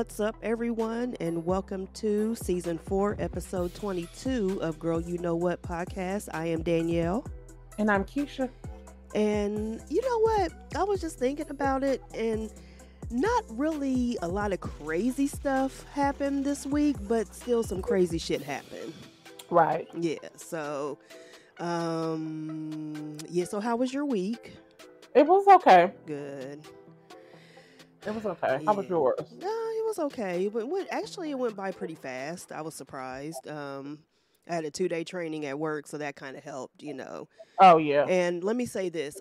What's up, everyone, and welcome to Season 4, Episode 22 of Girl You Know What podcast. I am Danielle. And I'm Keisha. And you know what? I was just thinking about it, and not really a lot of crazy stuff happened this week, but still some crazy shit happened. Right. Yeah, so, so how was your week? It was okay. Good. It was okay. How was yours? No, it was okay. It went by pretty fast. I was surprised. I had a 2-day training at work, so that kind of helped, you know. Oh, yeah. And let me say this.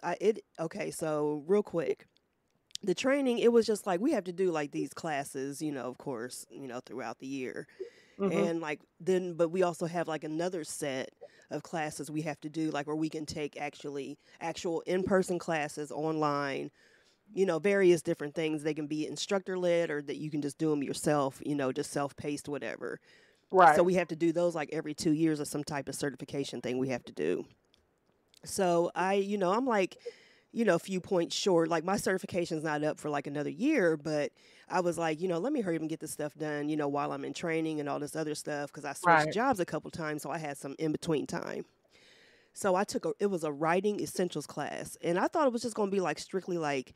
So real quick. The training, it was just like we have to do like these classes, you know, of course, you know, throughout the year. Mm-hmm. And but we also have like another set of classes we have to do, like where we can take actual in-person classes online, you know, various different things. They can be instructor-led or that you can just do them yourself, you know, just self-paced, whatever. Right. So we have to do those like every 2 years or some type of certification thing we have to do. So I'm like, you know, a few points short. Like my certification's not up for like another year, but I was like, you know, let me hurry up and get this stuff done, you know, while I'm in training and all this other stuff, because I switched jobs a couple times, so I had some in-between time. So it was a writing essentials class, and I thought it was just going to be like strictly like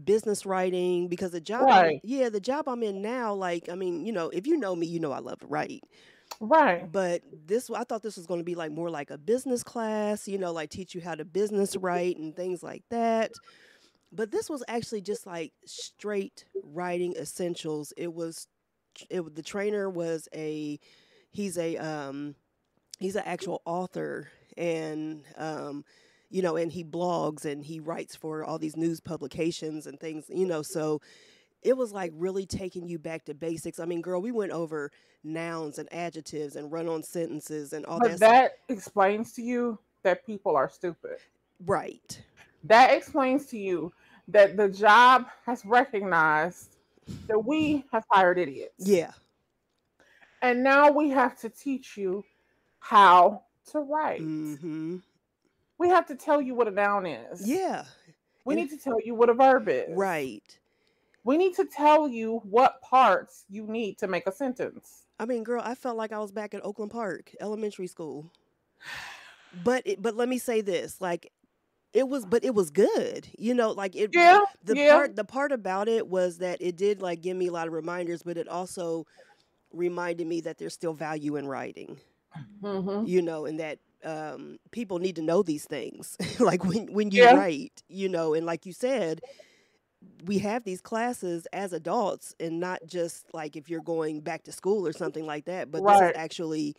business writing, because the job, the job I'm in now, like, I mean, you know, if you know me, you know I love to write. Right. But I thought this was going to be like more like a business class, you know, like teach you how to business write and things like that. But this was actually just like straight writing essentials. The trainer was he's an actual author, and you know, and he blogs and he writes for all these news publications and things, you know, so it was like really taking you back to basics. I mean, girl, we went over nouns and adjectives and run-on sentences and all that. But that explains to you that people are stupid. Right. That explains to you that the job has recognized that we have hired idiots. Yeah. And now we have to teach you how to write. Mm-hmm. We have to tell you what a noun is. Yeah. We need to tell you what a verb is. Right. We need to tell you what parts you need to make a sentence. I mean, girl, I felt like I was back at Oakland Park Elementary School. But let me say this, like, it was good, you know, like the part about it was that it did like give me a lot of reminders, but it also reminded me that there's still value in writing, you know, and that people need to know these things, like when you write, you know, and like you said, we have these classes as adults, and not just like if you're going back to school or something like that, but this is actually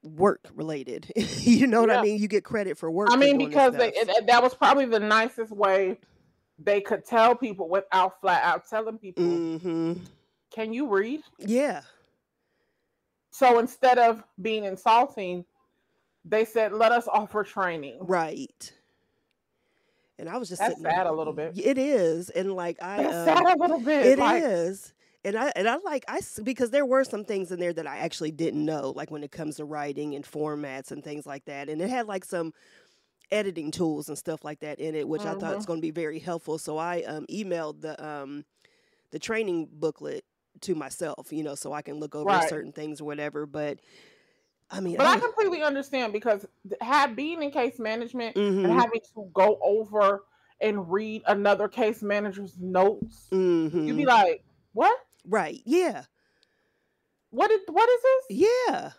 work related. You know what I mean? You get credit for work. I mean, because that was probably the nicest way they could tell people without flat out telling people, can you read? Yeah. So instead of being insulting, they said, let us offer training. Right. And I was just sitting sad there. A little bit. It is, and like that's sad a little bit. It is, and I because there were some things in there that I actually didn't know, like when it comes to writing and formats and things like that, and it had like some editing tools and stuff like that in it, which I thought was going to be very helpful. So I emailed the training booklet to myself, you know, so I can look over certain things or whatever. But I mean, I completely understand, because being in case management and having to go over and read another case manager's notes, you'd be like, what? Right. Yeah. What is this? Yeah.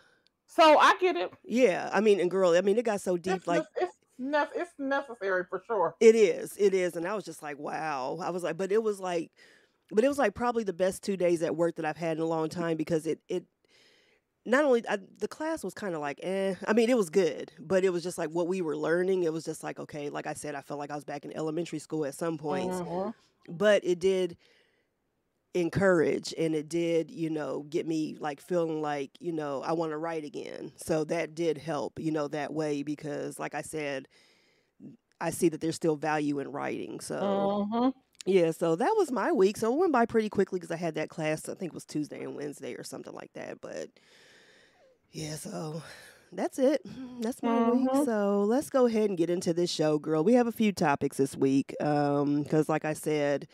So I get it. Yeah. I mean, and girl, I mean, it got so deep. It's necessary for sure. It is. And I was just like, wow. I was like, but it was like probably the best 2 days at work that I've had in a long time, because it not only the class was kind of like, I mean, it was good, but it was just like what we were learning. It was just like, okay, like I said, I felt like I was back in elementary school at some points, but it did encourage, and it did, you know, get me like feeling like, you know, I want to write again. So that did help, you know, that way, because like I said, I see that there's still value in writing. So yeah, so that was my week. So it went by pretty quickly because I had that class, I think it was Tuesday and Wednesday or something like that. But yeah, so that's it. That's my week. So let's go ahead and get into this show, girl. We have a few topics this week because like I said,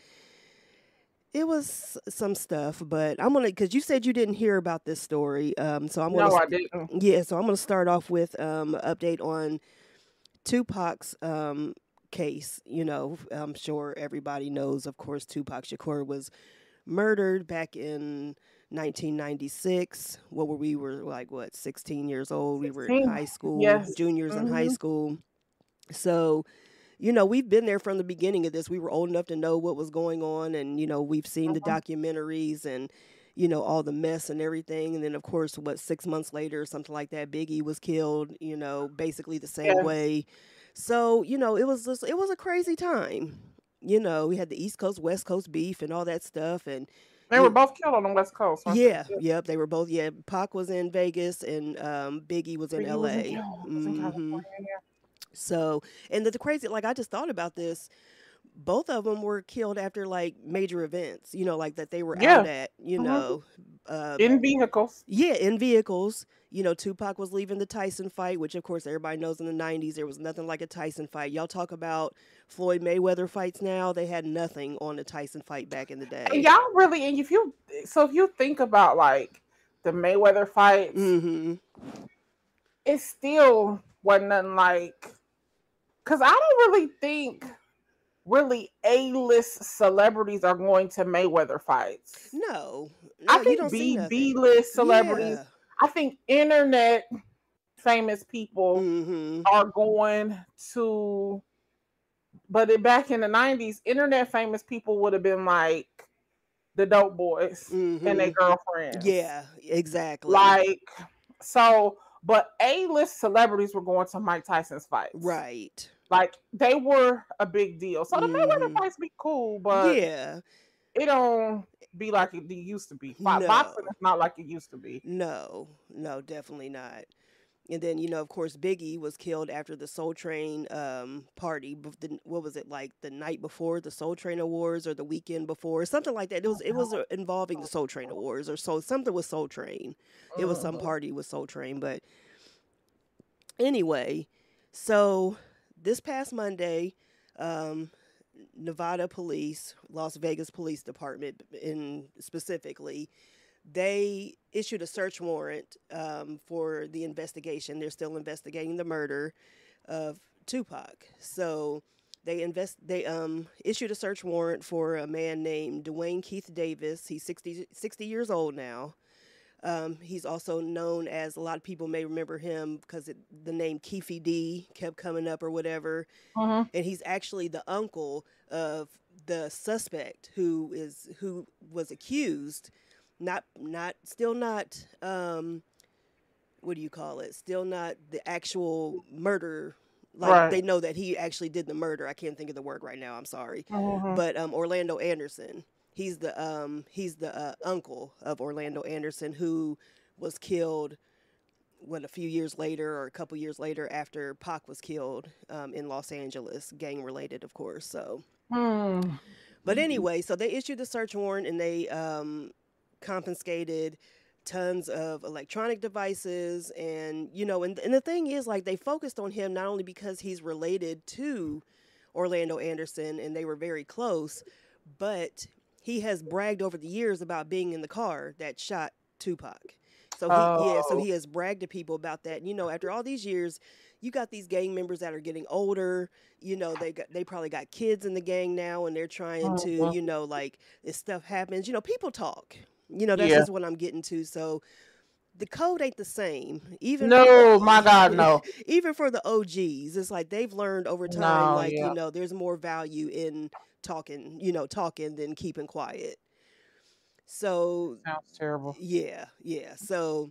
It was some stuff, but I'm gonna because you said you didn't hear about this story. So I'm gonna No, I didn't. yeah. So I'm gonna start off with an update on Tupac's case. I'm sure everybody knows. Of course, Tupac Shakur was murdered back in 1996. We were like what 16 years old. We were in 16. high school, Yes. juniors in high Mm-hmm. school. So we've been there from the beginning of this. We were old enough to know what was going on, and we've seen the documentaries and all the mess and everything. And then, of course, 6 months later, or something like that, Biggie was killed. Basically the same Yes. way. So it was a crazy time. We had the East Coast West Coast beef and all that stuff, and They were both killed on the West Coast, weren't they? yeah, yep, they were both. Yeah, Pac was in Vegas and Biggie was in Biggie was in, L.A. was in Hmm. California. Yeah. So, and the crazy, like I just thought about this. Both of them were killed after like major events, like that they were out Yeah. at, Mm-hmm. uh, In vehicles. yeah, in vehicles. Tupac was leaving the Tyson fight, which of course everybody knows in the 90s there was nothing like a Tyson fight. Y'all talk about Floyd Mayweather fights now, they had nothing on the Tyson fight back in the And day. y'all really, and if you think about like the Mayweather fights, Mm-hmm. it still wasn't nothing like, because I don't really think really A-list celebrities are going to Mayweather fights. No, I you think don't see nothing. B-list celebrities, Yeah. I think internet famous people Mm-hmm. are going to, but back in the 90s, internet famous people would have been like the dope boys and their Mm-hmm. girlfriends. Yeah, exactly. Like, so, but A-list celebrities were going to Mike Tyson's fights. Right. Like, they were a big deal. So the Mayweather Mm-hmm. fights be cool, but Yeah. it don't be like it used to be. No. Boxing is not like it used to be. No, definitely not. And then, of course, Biggie was killed after the Soul Train party. What was it, like the night before the Soul Train Awards or the weekend before, something like that. It was involving the Soul Train Awards or something with Soul Train. It was some party with Soul Train, but anyway. So this past Monday, Nevada Police, Las Vegas Police Department, specifically, they issued a search warrant for the investigation. They're still investigating the murder of Tupac. So they issued a search warrant for a man named Dwayne Keith Davis. He's 60 years old now. He's also known as, a lot of people may remember him because the name Keefy D kept coming up or whatever. Mm-hmm. And he's actually the uncle of the suspect who was accused. Still not what do you call it? Still not the actual murder. Like, Right. they know that he actually did the murder. I can't think of the word right now. I'm sorry. Mm-hmm. But Orlando Anderson. He's the uncle of Orlando Anderson, who was killed a few years later or a couple years later after Pac was killed in Los Angeles, gang related, of course. So, but anyway, so they issued the search warrant and they confiscated tons of electronic devices, and and the thing is, like, they focused on him not only because he's related to Orlando Anderson and they were very close, but he has bragged over the years about being in the car that shot Tupac. So he has bragged to people about that. After all these years, you got these gang members that are getting older. They probably got kids in the gang now, and they're trying to, like, if stuff happens, people talk. That's just what I'm getting to. So the code ain't the same. My God, no. Even for the OGs, it's like they've learned over time, No, there's more value in talking than keeping quiet. So sounds terrible. yeah. So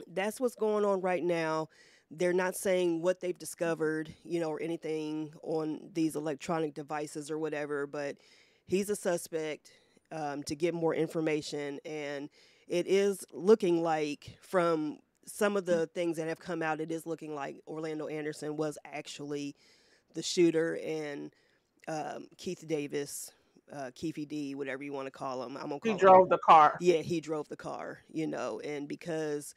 that's what's going on right now. They're not saying what they've discovered, or anything on these electronic devices or whatever, but he's a suspect, to get more information. And it is looking like, from some of the things that have come out, it is looking like Orlando Anderson was actually the shooter, and Keith Davis, Keefy D, whatever you want to call him. I'm gonna call him. He drove the car. Yeah, he drove the car, and because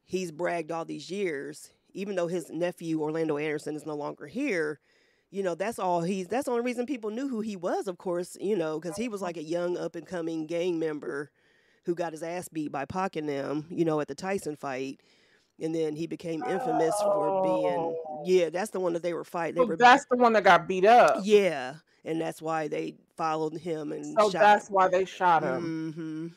he's bragged all these years, even though his nephew Orlando Anderson is no longer here, you know, that's the only reason people knew who he was, of course, you know, because he was like a young up and coming gang member who got his ass beat by Pac and them, you know, at the Tyson fight. And then he became infamous for being, Oh. that's the one that they were fighting. So that's the one that got beat up. Yeah. And that's why they followed him and So shot. that's why they shot him. Mm-hmm.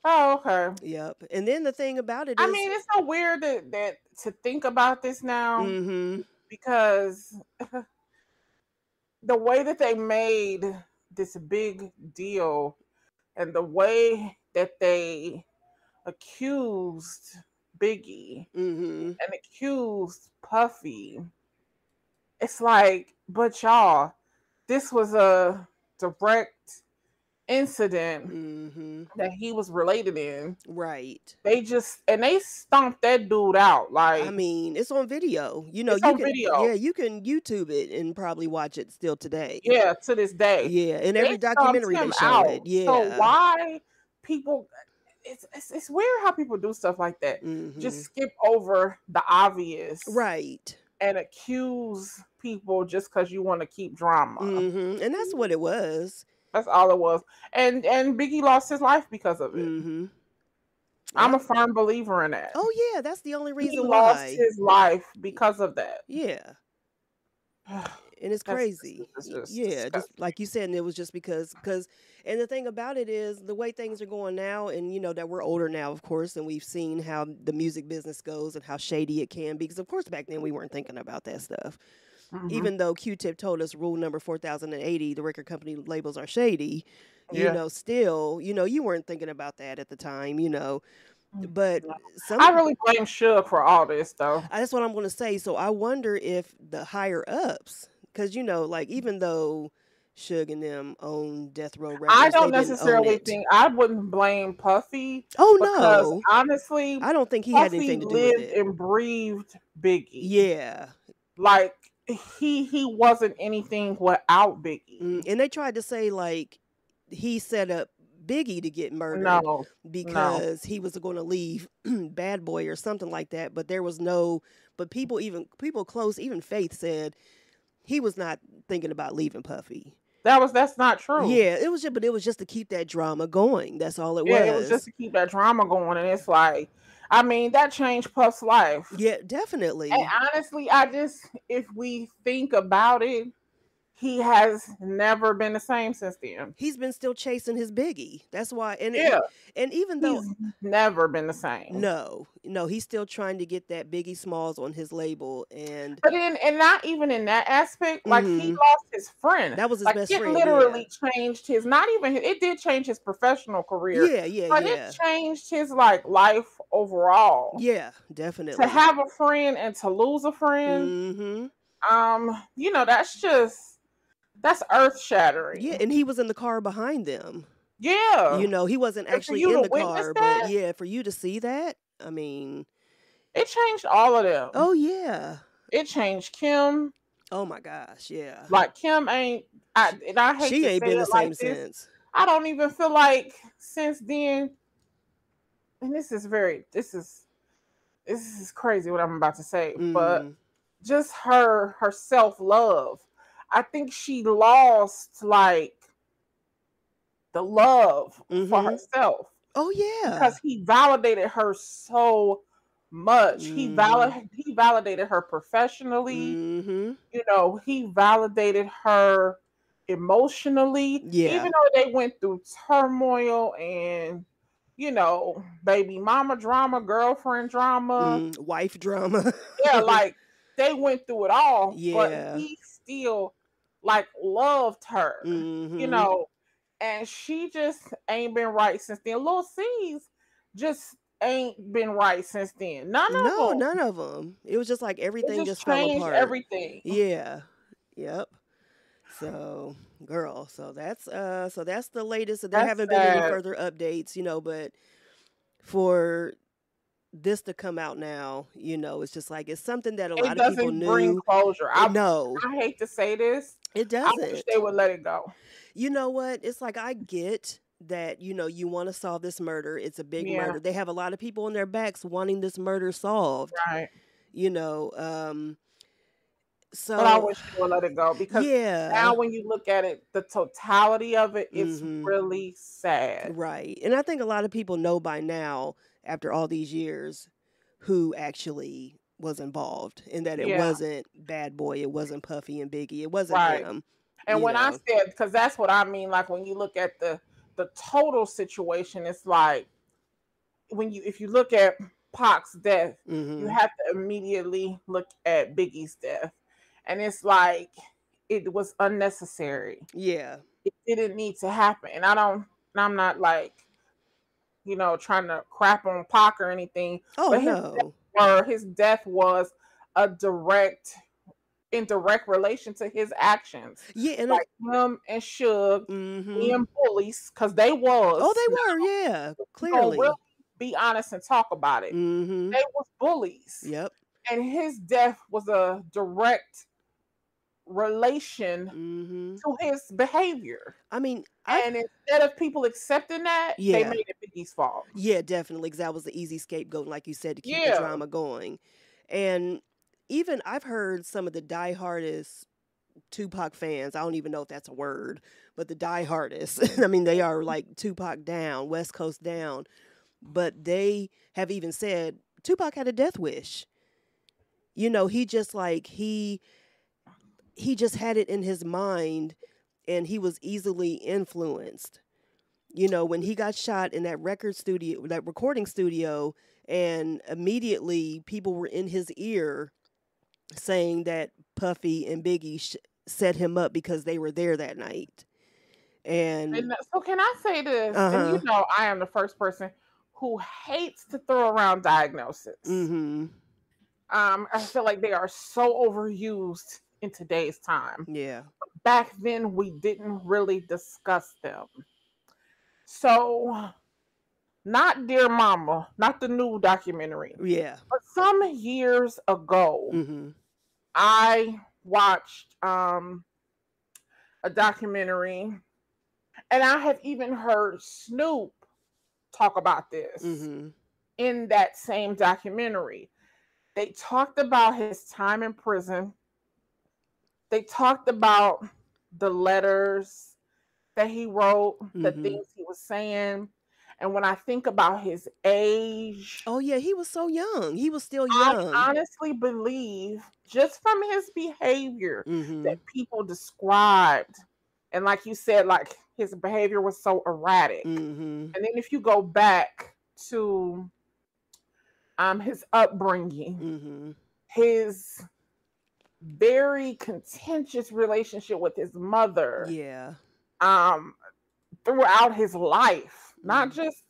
Oh, okay. Yep. And then the thing about it is, I mean, it's so weird that to think about this now, mm-hmm. because the way that they made this big deal and the way that they accused Biggie Mm-hmm. and accused Puffy, it's like, but y'all, this was a direct incident Mm-hmm. that he was related in. Right. They stomped that dude out. Like, I mean, it's on video. You know, it's you on can video. you can YouTube it and probably watch it still today. Yeah, to this day. Yeah, in They every documentary they stomped him show out. it. Yeah. So why people? It's weird how people do stuff like that. Mm-hmm. Just skip over the obvious, Right. and accuse people just because you want to keep drama. Mm-hmm. And that's what it was. That's all it was. And Biggie lost his life because of it. Mm-hmm. I'm a firm believer in that. Oh yeah, that's the only reason He why. lost his life because of that. Yeah. And it's crazy. Just like you said, and it was just because and the thing about it is the way things are going now, and you know that we're older now, of course, and we've seen how the music business goes and how shady it can be, because of course back then we weren't thinking about that stuff. Mm-hmm. Even though Q-Tip told us rule number 4080, the record company labels are shady, you know, still, you know, you weren't thinking about that at the time, you know. But I really blame Suge for all this, though. That's what I'm going to say. So I wonder if the higher ups, because, you know, like, even though Suge and them own Death Row Records, I don't necessarily think, I wouldn't blame Puffy. Oh, because no. honestly, I don't think he Puffy had anything to do with it. lived and breathed Biggie. Yeah. Like, he wasn't anything without Biggie. And they tried to say, like, he set up Biggie to get murdered because he was going to leave Bad Boy or something like that. But there was but people close, even Faith said he was not thinking about leaving Puffy. That's not true. Yeah, it was just to keep that drama going. That's all it was. Yeah, it was just to keep that drama going. And it's like, I mean, that changed Puff's life. Yeah, definitely. And honestly, if we think about it, he has never been the same since then. He's been still chasing his Biggie. That's why. And even though he's never been the same. No, he's still trying to get that Biggie Smalls on his label, and not even in that aspect. Like, he lost his friend. That was his best friend. It literally changed his. Not even it did change his professional career. But it changed his life overall. Yeah, definitely. To have a friend and to lose a friend. You know, that's earth shattering. Yeah, and he was in the car behind them. Yeah. You know, he wasn't actually in the car, but yeah, for you to see that, I mean, it changed all of them. Oh yeah. It changed Kim. Oh my gosh, yeah. Like, Kim ain't I hate she ain't been the same since. I don't even feel like since then, and this is crazy what I'm about to say, but just her self-love. I think she lost the love for herself. Oh yeah. Because he validated her so much. He validated her professionally. You know, he validated her emotionally. Yeah. Even though they went through turmoil and, you know, baby mama drama, girlfriend drama, wife drama. Yeah, like, they went through it all. Yeah. But he still loved her, you know, and she just ain't been right since then. Lil C's just ain't been right since then. None of them. It was just like everything just fell apart. Everything. Yeah. Yep. So, girl, so that's the latest. There haven't been any further updates, you know, but for this to come out now, you know, it's just like it's something that a lot of people knew. It doesn't bring closure. I hate to say this. It doesn't. I wish they would let it go. You know what? It's like, I get that, you know, you want to solve this murder. It's a big murder. They have a lot of people on their backs wanting this murder solved. Right. You know, But I So, wish you would let it go because yeah. now when you look at it, the totality of it, it's Hmm. really sad. Right. And I think a lot of people know by now, after all these years, who actually was involved and that it Yeah, wasn't Bad Boy, it wasn't Puffy and Biggie, it wasn't right. them, And you when I know. said, because that's what I mean, like when you look at the total situation, it's like if you look at Pac's death, you Hmm. have to immediately look at Biggie's death, and it's like it was unnecessary. Yeah. It didn't need to happen. And I'm not like trying to crap on Pac or anything, Oh, but no. his death was a in direct relation to his actions, Yeah. And like him and Suge hmm. being bullies, because they Oh, was. they Now, were. Yeah. we gonna really Clearly. be honest and talk about it. Hmm. They was bullies, Yep. and his death was a direct relation Hmm. to his behavior. I mean, And instead of people accepting that, they yeah. made it Biggie's fault. Yeah, definitely, because that was the easy scapegoat, like you said, to keep the Yeah. drama going. And even I've heard some of the diehardest Tupac fans, I don't even know if that's a word, but the diehardest, I mean, they are like Tupac down, West Coast down, but they have even said Tupac had a death wish. He just he just had it in his mind and he was easily influenced. When he got shot in that recording studio, and immediately people were in his ear saying that Puffy and Biggie set him up because they were there that night. And So can I say this? And uh-huh. I am the first person who hates to throw around diagnosis. Mm-hmm. I feel like they are so overused in today's time. Yeah. Back then, we didn't really discuss them. So, not Dear Mama, not the new documentary, Yeah. but some years ago, Mm-hmm. I watched a documentary, and I have even heard Snoop talk about this Mm-hmm. in that same documentary. They talked about his time in prison. They talked about the letters that he wrote, the Mm-hmm. things he was saying. And when I think about his age, Oh yeah, he was so young. He was still I young. honestly believe, just from his behavior, Mm-hmm. that people described, and like you said, like his behavior was so erratic. Mm-hmm. And then if you go back to his upbringing, Mm-hmm. his very contentious relationship with his mother, Yeah. um, throughout his life, not Mm. just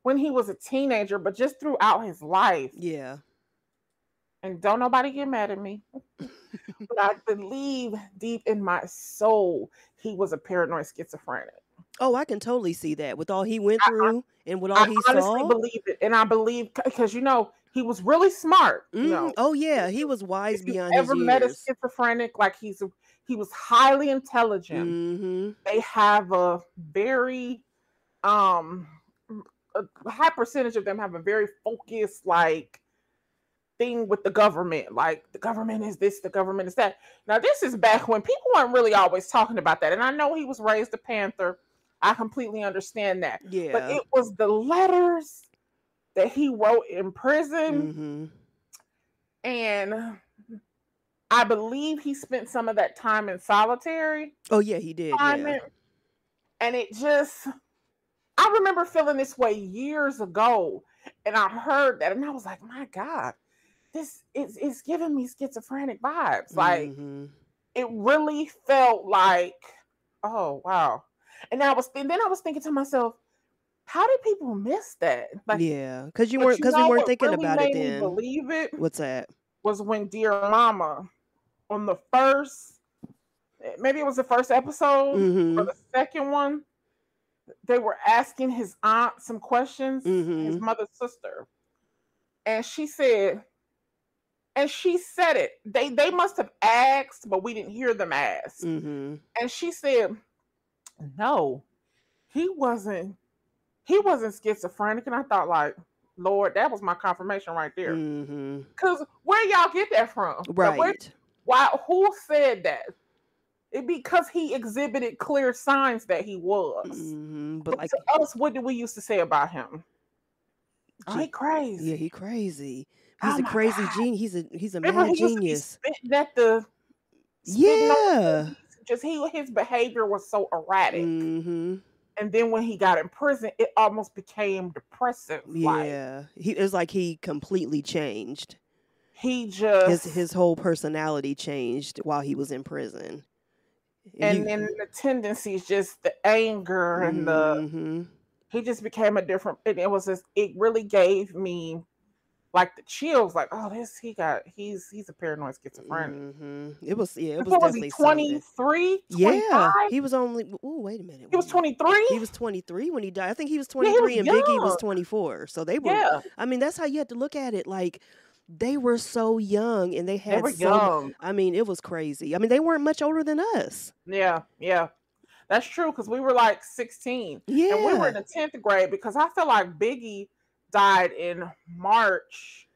when he was a teenager, but just throughout his life. Yeah. And don't nobody get mad at me. But I believe deep in my soul he was a paranoid schizophrenic. Oh, I can totally see that with all he went I, through and with all I he honestly saw. believe it. And I believe because he was really smart. Mm-hmm. Oh yeah, If he you was wise if you beyond his ever met a years. schizophrenic, like he was highly intelligent. Mm-hmm. They have a very um a high percentage of them have a very focused like thing with the government. Like the government is this, the government is that. Now this is back when people weren't really always talking about that. And I know he was raised a Panther. I completely understand that. But Yeah. it was the letters that he wrote in prison. Mm-hmm. And I believe he spent some of that time in solitary Oh yeah, he did. Yeah. confinement. And it just I remember feeling this way years ago. And I heard that and I was like, my God, this is giving me schizophrenic vibes. Like Mm-hmm. it really felt like, oh wow. And then I was thinking to myself, how did people miss that? Like, Yeah, because but we weren't what thinking really about it made me then. believe it What's that? was when Dear Mama on the first, maybe it was the first episode or Mm-hmm. the second one, they were asking his aunt some questions, his Mm-hmm. mother's sister, and she said, it. They must have asked, but we didn't hear them ask. Mm-hmm. And she said, no, he wasn't. He wasn't schizophrenic. And I thought, like, Lord, that was my confirmation right there. Mm-hmm. Because where y'all get that from? Like, Right. Why? Who said that? Because he exhibited clear signs that he was. But But like, to us, what did we used to say about him? Oh, he crazy. yeah, he crazy. He's Oh a my crazy God. genius. He's a Remember, mad he used to be genius. spitting at the spitting on the Yeah. police. Just his behavior was so erratic. Mm-hmm. And then when he got in prison, it almost became depressive. Like Yeah. It was like he completely changed. he just His whole personality changed while he was in prison. and then the tendencies, just the anger and Mm-hmm. he just became a different. And it really gave me like the chills. Like, oh, he's a paranoid schizophrenic. Mm-hmm. It was What was he, definitely something. 23, Yeah, 25? he was only. Oh, wait a minute. He was 23. He was 23 when he died. I think he was Yeah, he was 23 and Biggie was young. 24. So they were. Yeah, I mean, that's how you had to look at it. Like they were so young and they they had were so. young. I mean, it was crazy. I mean, they weren't much older than us. Yeah, yeah. That's true because we were like 16 and we were in Yeah. the 10th grade because I feel like Biggie died in March.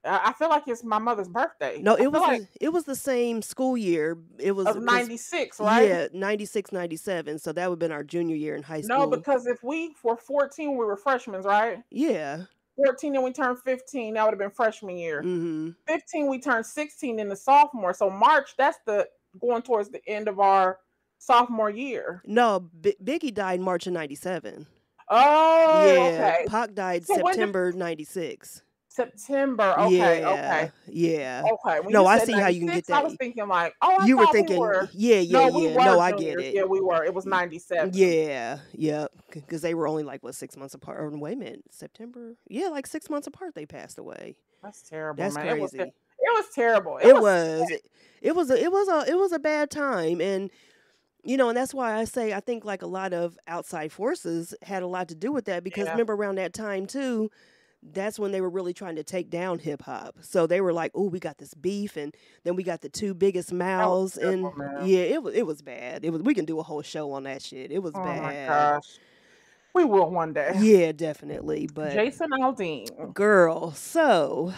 I feel like it's my mother's birthday. No, I feel like it was the same school year. It was of 96, right? yeah, 96, 97. So that would have been our junior year in high No, school. because if we were 14, we were freshmen, right? Yeah. 14 and we turned 15, that would have been freshman year. Mm-hmm. 15, we turned 16 in the sophomore. So March, that's the going towards the end of our sophomore year. No, Biggie died in March of 97. Oh, Yeah, okay. Pac died So when did September 96. September? Okay, Yeah, okay, yeah. okay. When No, you I said see how you can get 96, I that. was thinking like, oh, I You were thought we thinking, were. yeah, No, we were No, I get juniors. it. Yeah, we were. It was 97. Yeah, yep. Because they were only like, what, 6 months apart? Or wait a minute, September? Yeah, like 6 months apart they passed away. That's terrible, That's man. crazy. It was terrible. It was. It was a bad time. And, you know, and that's why I say I think like a lot of outside forces had a lot to do with that. Because Yeah. remember around that time, too, that's when they were really trying to take down hip hop. So they were like, "Oh, we got this beef, and then we got the two biggest mouths." terrible, And man. yeah, it was bad. It was. We can do a whole show on that shit. It was Oh my bad. gosh. We will one day. Yeah, definitely. But Jason Aldean. girl, so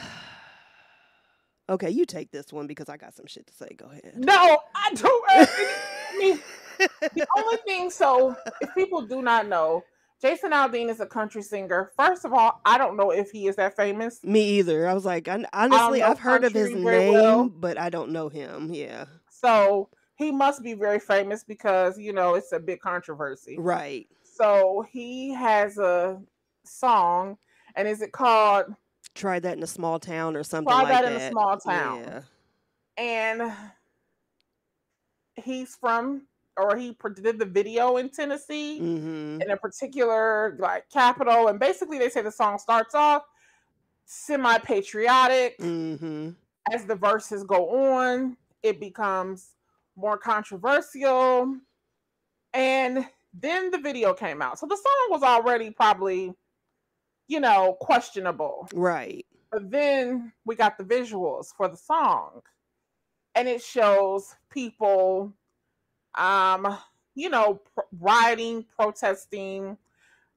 okay, you take this one because I got some shit to say. Go ahead. No, I don't. I mean, the only thing. So, if people do not know, Jason Aldean is a country singer. First of all, I don't know if he is that famous. Me either. I was like, honestly, I've heard of his name, but I don't know him. Yeah. So he must be very famous because it's a big controversy. Right. So he has a song, and is it called Try That in a Small Town or something Try like That that? in a Small Town. Yeah. And he's he did the video in Tennessee, Mm-hmm. in a particular like capital, and basically they say the song starts off semi-patriotic. Mm-hmm. As the verses go on, it becomes more controversial, and then the video came out. So the song was already probably questionable, Right. but then we got the visuals for the song, and it shows people rioting, protesting,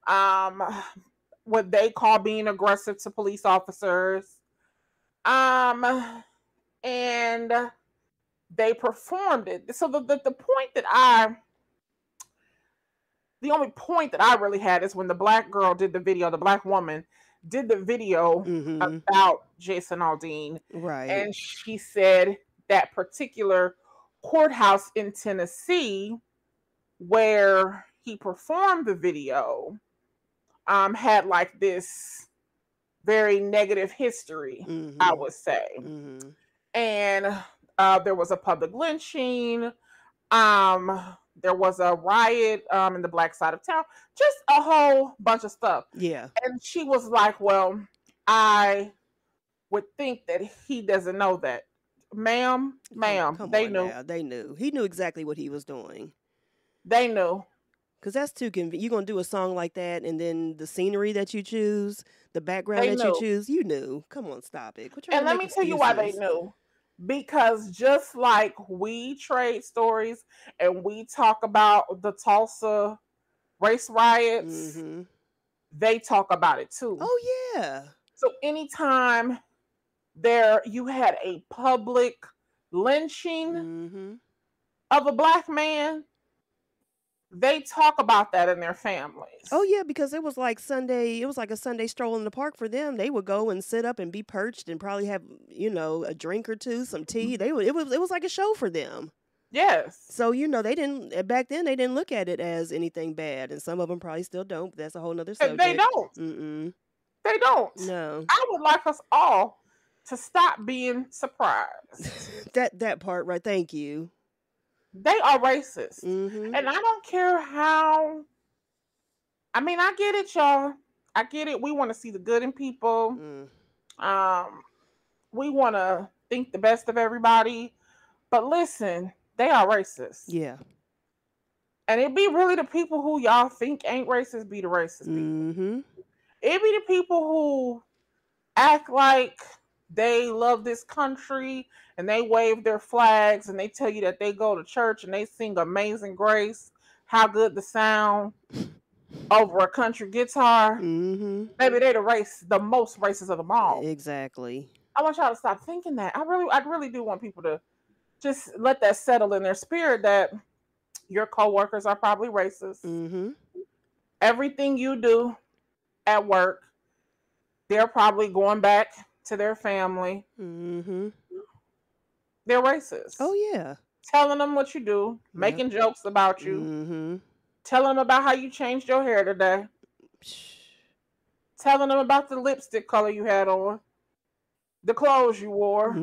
what they call being aggressive to police officers, and they performed it. So the only point that I really had is when the black girl did the video, the black woman did the video Mm-hmm. about Jason Aldean, Right. and she said that particular courthouse in Tennessee where he performed the video had like this very negative history, Mm-hmm. I would say. Mm-hmm. And there was a public lynching. There was a riot in the black side of town. Just a whole bunch of stuff. Yeah. And she was like, well, I would think that he doesn't know that. Ma'am, Come they on knew. now. They knew. He knew exactly what he was doing. They knew. Because that's too convenient. You're going to do a song like that, and then the scenery that you choose, the background They that you knew. choose, you knew. Come on, stop it. Quit trying And to let make me tell you why they excuses. knew. Because just like we trade stories and we talk about the Tulsa race riots, Mm-hmm. they talk about it too. Oh, yeah. So anytime you had a public lynching of a black man, they talk about that in their families. Oh yeah, because it was like Sunday. It was like a Sunday stroll in the park for them. They would go and sit up and be perched and probably have a drink or two, some tea. They would. It was like a show for them. Yes. So they didn't back then. They didn't look at it as anything bad, and some of them probably still don't. But that's a whole nother subject. They don't. They don't. No. I would like us all to stop being surprised. that part right. Thank you. They are racist. And I don't care how. I mean, I get it, y'all. I get it. We want to see the good in people. We want to think the best of everybody. But listen, they are racist. Yeah. And it be really the people who y'all think ain't racist be the racist people. It be the people who act like they love this country and they wave their flags and they tell you that they go to church and they sing Amazing Grace, how good the sound over a country guitar. Maybe they the most racist of them all. Exactly. I want y'all to stop thinking that. I really do want people to just let that settle in their spirit that your coworkers are probably racist. Everything you do at work, they're probably going back to their family. They're racist. Oh yeah. Telling them what you do, making jokes about you, telling them about how you changed your hair today, telling them about the lipstick color you had on, the clothes you wore,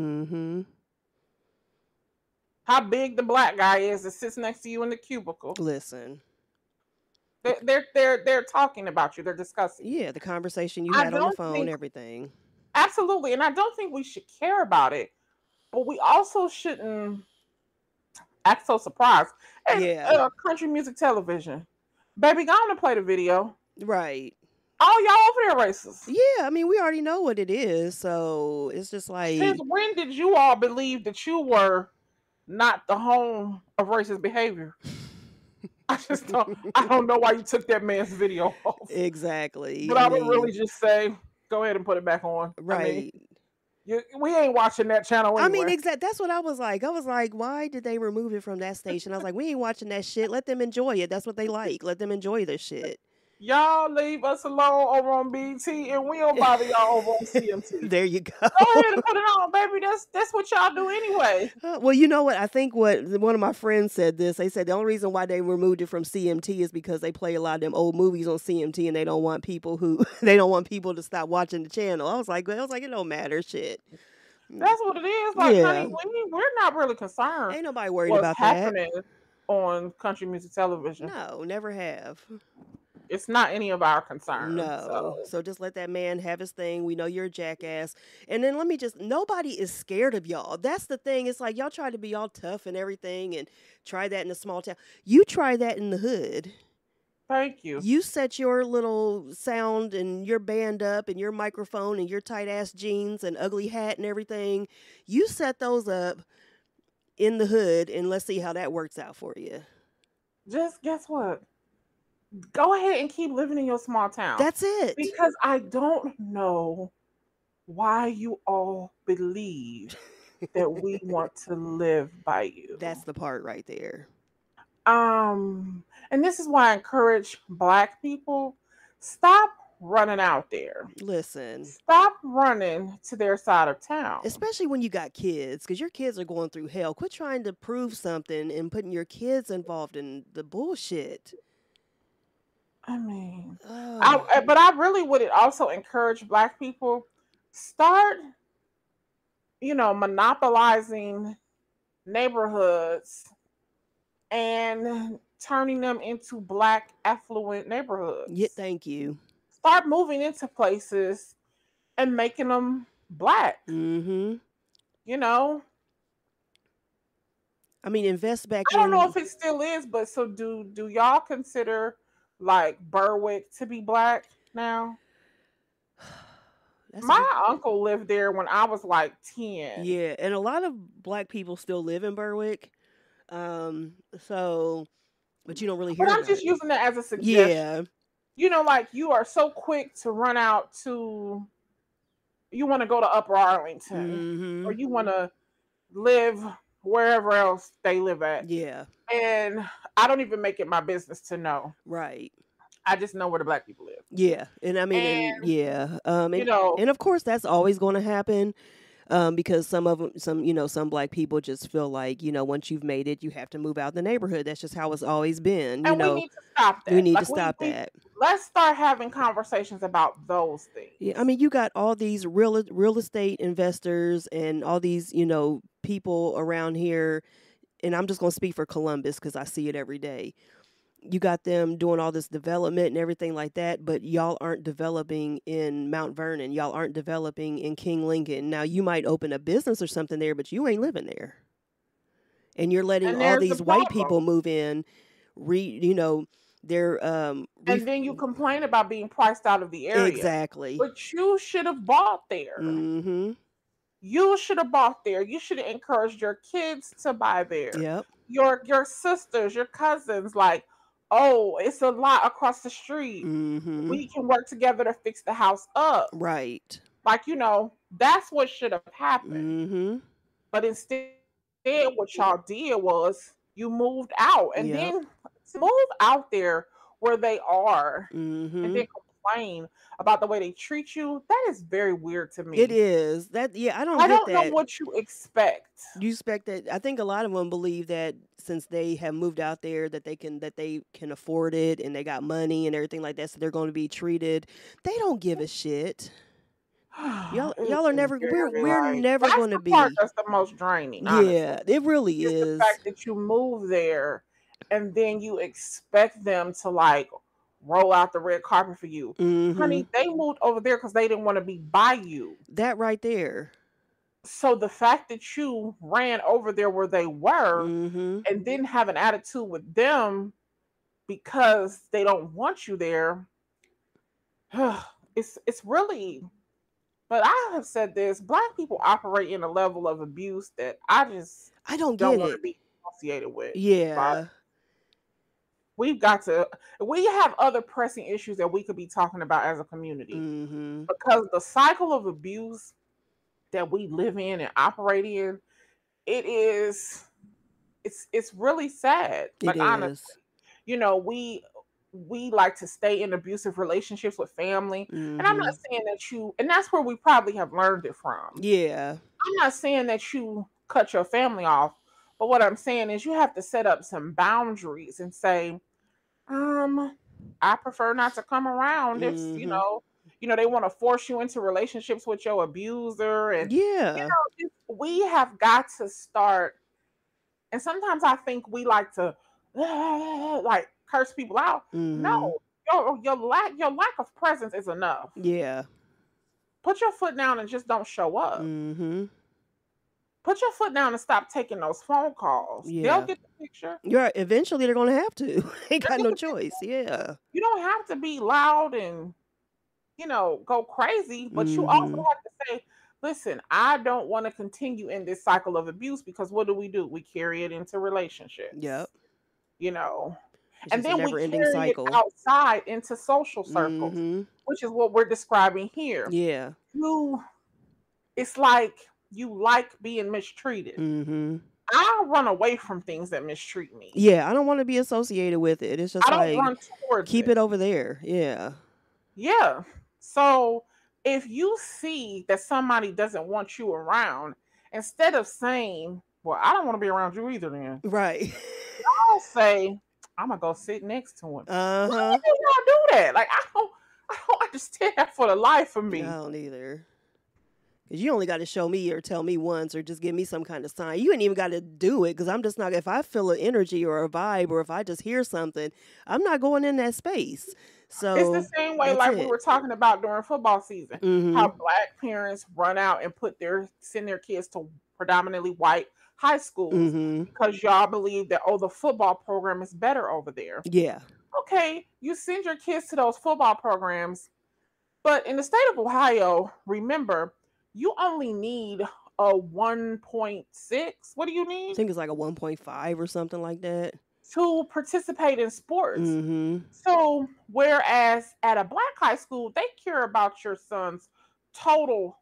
how big the black guy is that sits next to you in the cubicle. Listen. They're talking about you. They're discussing. Yeah, the conversation you had on the phone, everything. Absolutely. And I don't think we should care about it. But we also shouldn't act so surprised. And country music television. Baby, go on and play the video. Right. All y'all over there racist. Yeah, I mean, we already know what it is. So it's just like... Since when did you all believe that you were not the home of racist behavior? I don't know why you took that man's video off. Exactly. But I would really just say, go ahead and put it back on. Right. I mean, we ain't watching that channel anyway. I mean, exactly. That's what I was like. I was like, why did they remove it from that station? I was like, we ain't watching that shit. Let them enjoy it. That's what they like. Let them enjoy this shit. Y'all leave us alone over on BT, and we don't bother y'all over on CMT. There you go. Go ahead and put it on, baby. That's what y'all do anyway. Well, you know what? I think what one of my friends said this. They said the only reason why they removed it from CMT is because they play a lot of them old movies on CMT, and they don't want people to stop watching the channel. I was like, it don't matter, shit. That's what it is. Like, honey, we're not really concerned. Ain't nobody worried about happening on country music television. No, never have. It's not any of our concern. No. So just let that man have his thing. We know you're a jackass. And then nobody is scared of y'all. That's the thing. It's like y'all try to be all tough and everything and try that in a small town. You try that in the hood. Thank you. You set your little sound and your band up and your microphone and your tight ass jeans and ugly hat and everything. You set those up in the hood and let's see how that works out for you. Just guess what? Go ahead and keep living in your small town. That's it. Because I don't know why you all believe that we want to live by you. That's the part right there. And this is why I encourage Black people, stop running out there. Listen. Stop running to their side of town. Especially when you got kids, because your kids are going through hell. Quit trying to prove something and putting your kids involved in the bullshit. I mean, but I really would also encourage Black people, start, monopolizing neighborhoods and turning them into Black affluent neighborhoods. Yeah, thank you. Start moving into places and making them Black. Mm-hmm. I mean, invest back in... I don't know if it still is, but so do y'all consider like Berwick to be Black now? My uncle lived there when I was like 10. Yeah, and a lot of Black people still live in Berwick. But you don't really hear about it. But I'm just using that as a suggestion. Yeah. Like you are so quick to run out to, you want to go to Upper Arlington, or you want to, live wherever else they live at. Yeah. And I don't even make it my business to know. Right. I just know where the black people live. Yeah. And I mean, and And, yeah. you know, And of course that's always going to happen. Because some of them, some black people just feel like, once you've made it, you have to move out the neighborhood. That's just how it's always been. and we need to stop We that. need to Like stop that. let's start having conversations about those things. Yeah, I mean, you got all these real estate investors and all these, people around here, and I'm just gonna speak for Columbus because I see it every day. You got them doing all this development and everything like that, but y'all aren't developing in Mount Vernon. Y'all aren't developing in King Lincoln. Now you might open a business or something there, but you ain't living there. And you're letting And all there's the these white people problem. move in, they're And then you complain about being priced out of the area. exactly. But you should have bought there. Mm-hmm. You should have bought there. You should have encouraged your kids to buy there. Yep. Your sisters, your cousins, like, oh, it's a lot across the street. Mm-hmm. We can work together to fix the house up. Right. Like, that's what should have happened. Mm-hmm. But instead, what y'all did was you moved out. And Yep. then to move out there where they are Mm-hmm. and then complain about the way they treat you, that is very weird to me. It is. I don't I get don't know that. what you expect. You expect that? I think a lot of them believe that since they have moved out there, that they can afford it and they got money and everything like that, so they're going to be treated. They don't give a shit. Y'all are never. We're never going to be. That's the part that's the most draining. Honestly. Yeah, it really is. The fact that you move there and then you expect them to like roll out the red carpet for you. Mm-hmm. Honey, they moved over there because they didn't want to be by you. That right there. So the fact that you ran over there where they were Mm-hmm. and didn't have an attitude with them because they don't want you there, it's really. But I have said this: black people operate in a level of abuse that I don't want get to it. be associated with. Yeah. We have other pressing issues that we could be talking about as a community. Mm-hmm. Because the cycle of abuse that we live in and operate in, it's really sad. Like, honestly, we like to stay in abusive relationships with family. Mm-hmm. And I'm not saying that and that's where we probably have learned it from. Yeah. I'm not saying that you cut your family off, but what I'm saying is you have to set up some boundaries and say, I prefer not to come around if, they want to force you into relationships with your abuser. And, we have got to start. And sometimes I think we like to, like, curse people out. Mm-hmm. No, your lack of presence is enough. Yeah. Put your foot down and just don't show up. Mm-hmm. Put your foot down and stop taking those phone calls. Yeah. They'll get the picture. Eventually they're going to have to. Ain't got no choice. Yeah. You don't have to be loud and, go crazy, but you also have to say, listen, I don't want to continue in this cycle of abuse because what do? We carry it into relationships. Yep. And then we carry it outside into social circles, which is what we're describing here. Yeah. It's like you like being mistreated. Mm-hmm. I run away from things that mistreat me. Yeah, I don't want to be associated with it. It's just I don't run towards keep it over there. Yeah. Yeah. So if you see that somebody doesn't want you around, instead of saying, well, I don't want to be around you either then. Right. I'll say, I'm gonna go sit next to him. Uh-huh. Why do y'all do that? Like, I don't understand that for the life of me. I don't either. Because you only got to show me or tell me once or just give me some kind of sign. You ain't even got to do it because I'm just not, if I feel an energy or a vibe or if I just hear something, I'm not going in that space. So it's the same way like we were talking about during football season. Mm-hmm. How black parents run out and send their kids to predominantly white high schools because y'all believe that, the football program is better over there. Yeah. Okay, you send your kids to those football programs, but in the state of Ohio, remember, you only need a 1.6. What do you need? I think it's like a 1.5 or something like that. To participate in sports. Mm-hmm. So, whereas at a black high school, they care about your son's total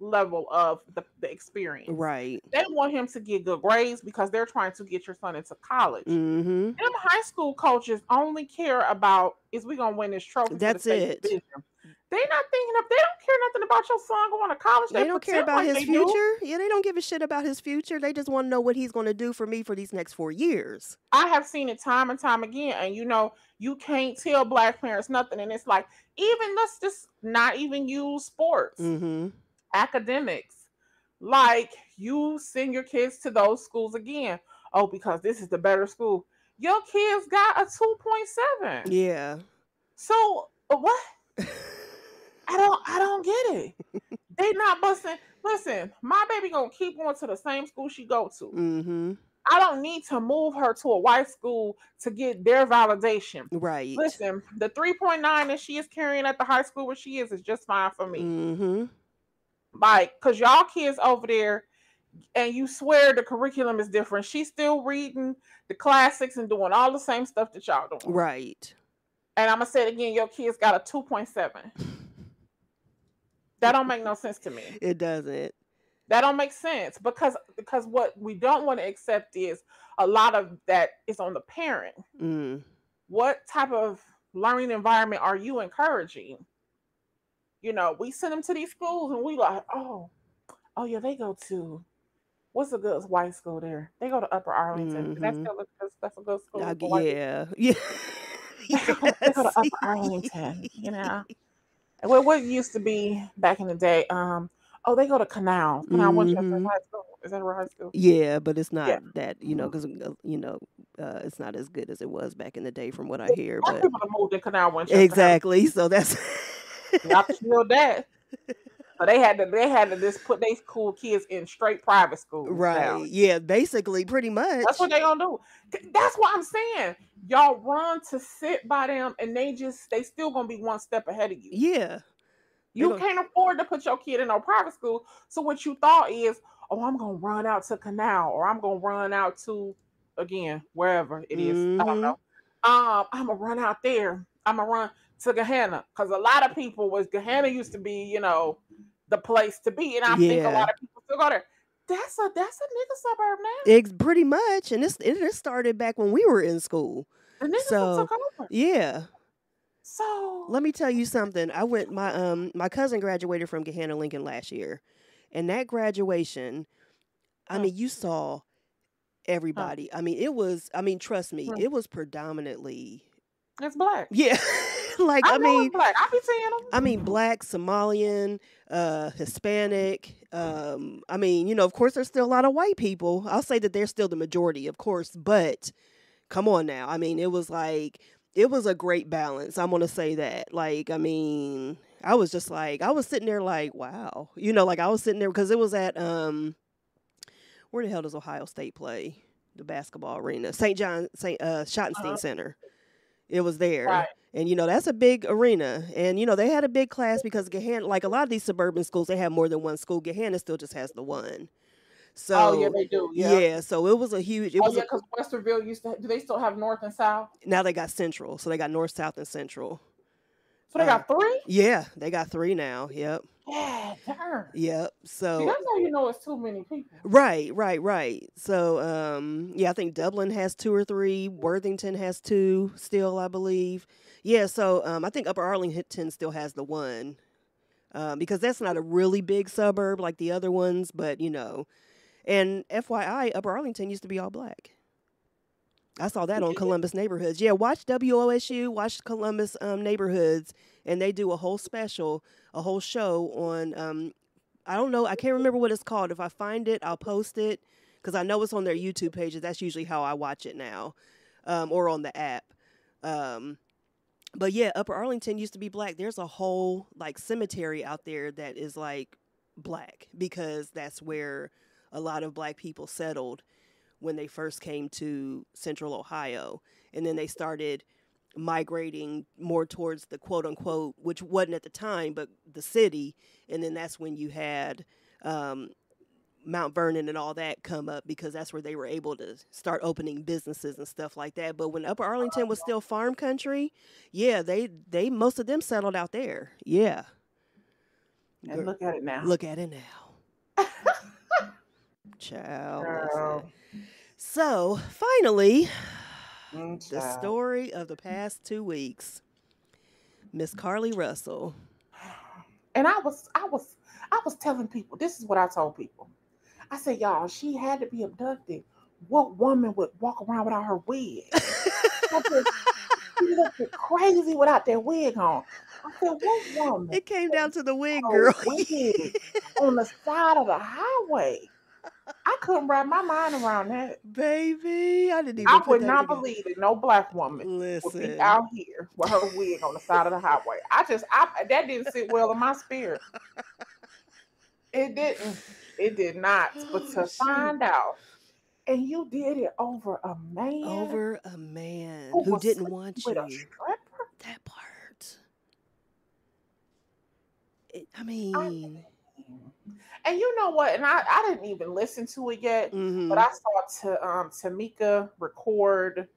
level of the experience. Right. They want him to get good grades because they're trying to get your son into college. Mm-hmm. Them high school coaches only care about is we gonna win this trophy for the That's state it. division. They not thinking of they don't care nothing about your son going to college. They They don't care pretend about like his they do. future. Yeah, they don't give a shit about his future. They just want to know what he's going to do for me for these next 4 years. I have seen it time and time again, and you can't tell black parents nothing. And it's like, even let's just not even use sports, Mm-hmm. academics. Like you send your kids to those schools again. Oh, because this is the better school. Your kids got a 2.7. Yeah. So what? I don't get it. They not busting. Listen, my baby gonna keep going to the same school she go to. Mm-hmm. I don't need to move her to a white school to get their validation. Right. Listen, the 3.9 that she is carrying at the high school where she is just fine for me. Mm-hmm. Like, cause y'all kids over there, and you swear the curriculum is different. She's still reading the classics and doing all the same stuff that y'all doing. Right. And I'm gonna say it again, your kids got a 2.7. That don't make no sense to me. It doesn't. That don't make sense because what we don't want to accept is a lot of that is on the parent. Mm. What type of learning environment are you encouraging? We send them to these schools and we like, oh yeah, they go to what's a good white school there? They go to Upper Arlington. Mm-hmm. That's a good school. Yeah. Yeah. They go to Upper Arlington. What used to be back in the day? They go to Canal Winchester High School. Is that a high school? Yeah, but it's not that, because it's not as good as it was back in the day from what I hear. But people have moved to Canal Winchester. Exactly. So that's not feel that. So they had to just put these cool kids in straight private schools. Right. Now. Yeah, basically, pretty much. That's what they gonna do. That's what I'm saying. Y'all run to sit by them and they still gonna be one step ahead of you. Yeah. You can't afford to put your kid in no private school. So what you thought is, I'm gonna run out to Canal or I'm gonna run out to wherever it is. I don't know. I'm gonna run out there. I'm gonna run to Gahanna. Because a lot of people Gahanna used to be, the place to be. And I think a lot of people still go there. That's a nigga suburb now. It's pretty much. And it started back when we were in school. The niggas took over. Yeah. So let me tell you something. I went my cousin graduated from Gahanna Lincoln last year. And that graduation, you saw everybody. Trust me, it was predominantly it's black. Yeah. Black. I be seeing them. Black, Somalian, Hispanic. Of course there's still a lot of white people. I'll say that they're still the majority, of course, but come on now. It was a great balance. I'm going to say that. I was just I was sitting there wow. I was sitting there because it was at, where the hell does Ohio State play? The basketball arena. Schottenstein Center. It was there. Right. And, that's a big arena. And, they had a big class because Gahanna, a lot of these suburban schools, they have more than one school. Gahanna still just has the one. So, yeah, they do. Yeah. So it was a huge. Because Westerville do they still have North and South? Now they got Central. So they got North, South, and Central. So they got 3? Yeah, they got 3 now. Yep. Yeah, darn. Yep. So see, that's how it's too many people. Right. So I think Dublin has 2 or 3. Worthington has 2 still, I believe. Yeah, so I think Upper Arlington still has the 1. Because that's not a really big suburb like the other ones, but and FYI, Upper Arlington used to be all black. I saw that on Columbus Neighborhoods. Yeah, watch WOSU, watch Columbus Neighborhoods, and they do a whole special, a whole show on, I don't know, I can't remember what it's called. If I find it, I'll post it, because I know it's on their YouTube pages. That's usually how I watch it now, or on the app. But yeah, Upper Arlington used to be black. There's a whole, cemetery out there that is, black, because that's where a lot of black people settled when they first came to Central Ohio. And then they started migrating more towards the quote unquote, which wasn't at the time, but the city. And then that's when you had Mount Vernon and all that come up, because that's where they were able to start opening businesses and stuff like that. But when Upper Arlington was still farm country, yeah, they most of them settled out there. Yeah. And look at it now. Look at it now. Child, listen. So, finally, the story of the past 2 weeks. Miss Carlee Russell. And I was telling people, this is what I told people. I said, y'all, she had to be abducted. What woman would walk around without her wig? She looked crazy without that wig on. I said, what woman? It came down to the wig, girl. Wig on the side of the highway. I couldn't wrap my mind around that. Baby, I didn't even I would not believe that no black woman would be out here with her wig on the side of the highway. That didn't sit well in my spirit. It didn't. It did not. But to find out, and you did it over a man. Over a man who didn't want you. With a stripper? That part. And you know what? And I didn't even listen to it yet, but I saw Tamika record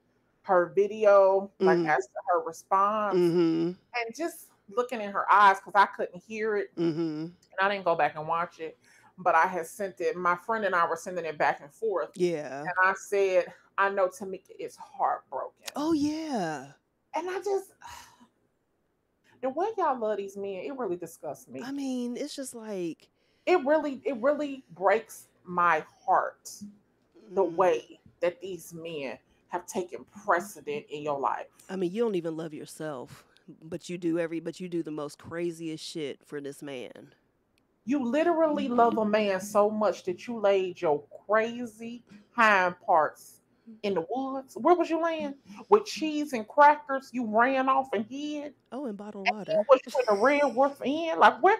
her video, like as to her response, and just looking in her eyes because I couldn't hear it, and I didn't go back and watch it. But I had sent it. My friend and I were sending it back and forth. Yeah. And I said, I know Tamika is heartbroken. Oh yeah. And I just. The way y'all love these men, it really disgusts me. I mean, it's just like it really breaks my heart the way that these men have taken precedent in your life. I mean, you don't even love yourself, but you do the most craziest shit for this man. You literally love a man so much that you laid your crazy hind parts in the woods. Where was you laying? With cheese and crackers, you ran off and hid. Oh, and bottled water. Was you in the Red Wolf Inn? Like where?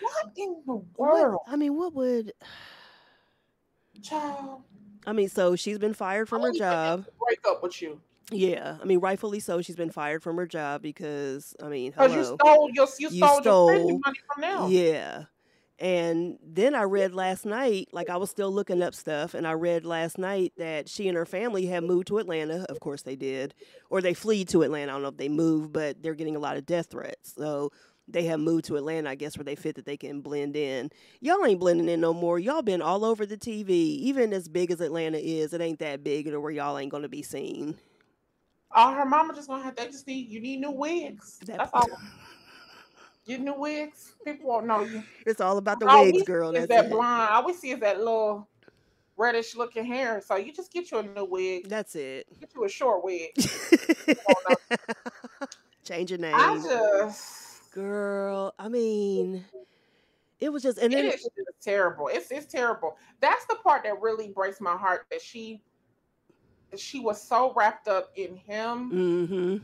What in the world? What would? Child. I mean, so she's been fired from her job. Break up with you. Yeah, I mean, rightfully so. She's been fired from her job because, I mean, hello. Because you stole your money from them. Yeah. And then I read last night, like I was still looking up stuff, and I read last night that she and her family had moved to Atlanta. Of course they did. Or they fled to Atlanta. I don't know if they moved, but they're getting a lot of death threats. So they have moved to Atlanta, I guess, where they fit that they can blend in. Y'all ain't blending in no more. Y'all been all over the TV. Even as big as Atlanta is, it ain't that big to where y'all ain't going to be seen. Her mama just going to have, you need new wigs. That's all. Get new wigs. People won't know you. It's all about the wigs, girl. That's that blonde. All we see is that little reddish looking hair. So you just get you a new wig. That's it. Get you a short wig. Change your name. Girl, I mean, it was just, and then it's terrible. It's terrible. That's the part that really breaks my heart. That she was so wrapped up in him.